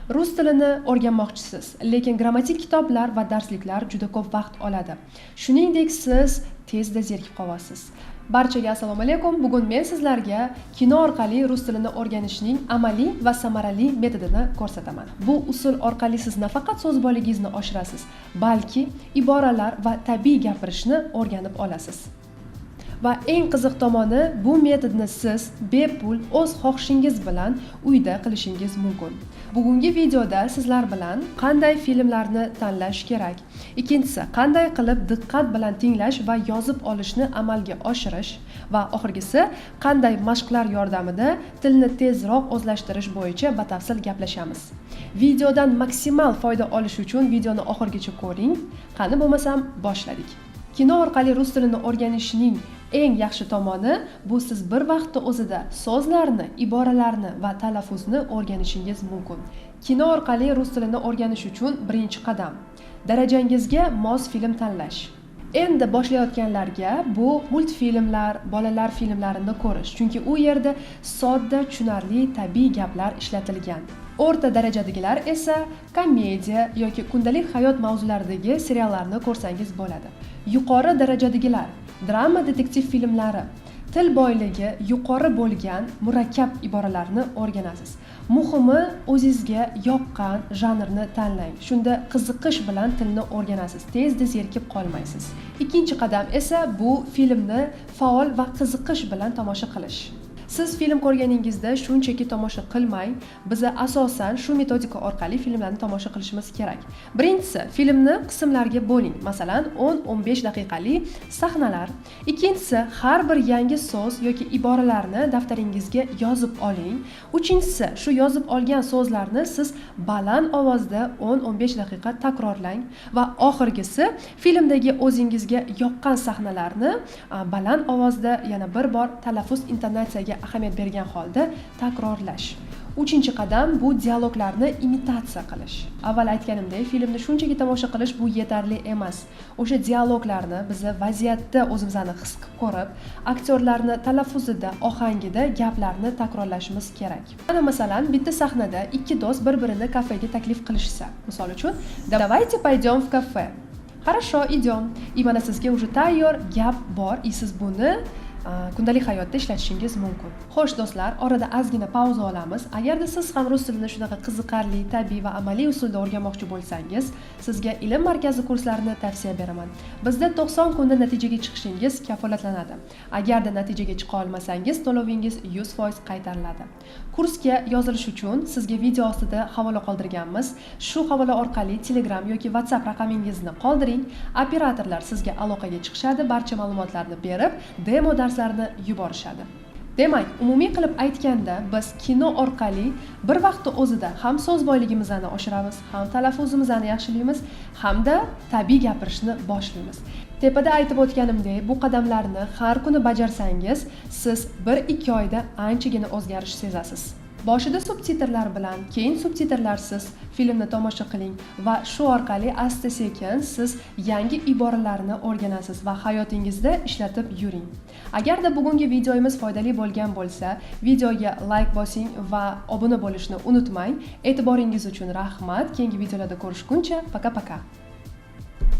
Rus tilini o'rganmoqchisiz, lekin grammatik kitoblar va darsliklar juda ko'p vaqt oladi. Shuningdek, siz tezda zerikib qolasiz. Barchaga assalomu alaykum. Bugun men sizlarga kino orqali rus tilini o'rganishning amaliy va samarali metodini ko'rsataman. Bu usul orqali siz nafaqat so'z boyligingizni oshirasiz, balki iboralar va tabiiy gapirishni o'rganib olasiz. Va eng qiziq tomoni, bu metodni siz bepul o'z xohishingiz bilan uyda qilishingiz mumkin. Bugungi videoda sizlar bilan qanday filmlarni tanlash kerak, ikkinchisi qanday qilib diqqat bilan tinglash va yozib olishni amalga oshirish va oxirgisi qanday mashqlar yordamida tilni tezroq o'zlashtirish bo'yicha batafsil gaplashamiz. Videodan maksimal foyda olish uchun videoni oxirigacha ko'ring. Qani bo'lmasam boshladik. Kino orqali rus tilini o'rganishning eng yaxshi tomoni bu siz bir vaqtda o'zida so'zlarni, iboralarni va talaffuzni o'rganishingiz mumkin. Kino orqali rus tilini o'rganish uchun birinchi qadam darajangizga mos film tanlash. Endi boshlayotganlarga bu multfilmlar, bolalar filmlarini ko'rish, chunki u yerda sodda, tushunarli, tabiiy gaplar ishlatilgan. O'rta darajadagilar esa komediya yoki kundalik hayot mavzularidagi seriallarni ko'rsangiz bo'ladi. Yuqori darajadagilar drama, detektiv filmlari, til boyligi yuqori bo'lgan murakkab iboralarni o'rganasiz. Muhimi, o'zingizga yoqqan janrni tanlang. Shunda qiziqish bilan tilni o'rganasiz, tezda zerikib qolmaysiz. Ikkinchi qadam esa bu filmni faol va qiziqish bilan tomosha qilish. Siz film ko'rganingizda shunchaki tomosha qilmang, biz asosan shu metodika orqali filmlarni tomosha qilishimiz kerak. Birinchisi, filmni qismlarga bo'ling, masalan 10-15 daqiqali sahnalar. Ikkinchisi, har bir yangi so'z yoki iboralarni daftaringizga yozib oling. Uchinchisi, shu yozib olgan so'zlarni siz baland ovozda 10-15 daqiqa takrorlang va oxirgisi, filmdagi o'zingizga yoqqan sahnalarni baland ovozda yana bir bor talaffuz intonatsiyaga ahamiyat bergan holda takrorlash. Uchinchi qadam bu dialoglarni imitatsiya qilish. Avval aytganimdek, filmni shunchaki tomosha qilish bu yetarli emas. O'sha dialoglarni biz vaziyatda o'zimizni his qilib ko'rib, aktyorlarni talaffuzida, ohangida gaplarni takrorlashimiz kerak. Mana masalan, bitta sahnada ikki do'st bir-birini kafega taklif qilishsa, misol uchun, "Давайте пойдем в кафе". Хорошо, идем. И mana sizga уже tayyor gap bor, siz buni kundalik hayotda ishlatishingiz mumkin. Xo'sh do'stlar, orada ozgina pauza olamiz. Agarda siz ham rus tilini shunaqa qiziqarli, tabiiy va amaliy usulda o'rganmoqchi bo'lsangiz, sizga ilm markazi kurslarini tavsiya beraman. Bizda 90 kunda natijaga chiqishingiz kafolatlanadi. Agarda natijaga chiqa olmasangiz, to'lovingiz 100% qaytariladi. Kursga yozilish uchun sizga video ostida havola qoldirganmiz. Shu havola orqali Telegram yoki WhatsApp raqamingizni qoldiring. Operatorlar sizga aloqaga chiqishadi, barcha ma'lumotlarni berib, demo darslarni yuborishadi. Demak, umumiy qilib aytganda, biz kino orqali bir vaqtda o'zida ham so'z boyligimizni oshiramiz, ham talaffuzimizni yaxshilaymiz, hamda tabiiy gapirishni boshlaymiz. Tepada aytib o'tganimdek, bu qadamlarni har kuni bajarsangiz, siz 1-2 oyda anchagina o'zgarish sezasiz. Boshida subtitrlar bilan, keyin subtitrlarsiz filmni tomosha qiling va shu orqali asta-sekin siz yangi iboralarni o'rganasiz va hayotingizda ishlatib yuring. Agarda bugungi videomiz foydali bo'lgan bo'lsa, videoga like bosing va obuna bo'lishni unutmang. E'tiboringiz uchun rahmat. Keyingi videolarda ko'rishguncha, paka-paka.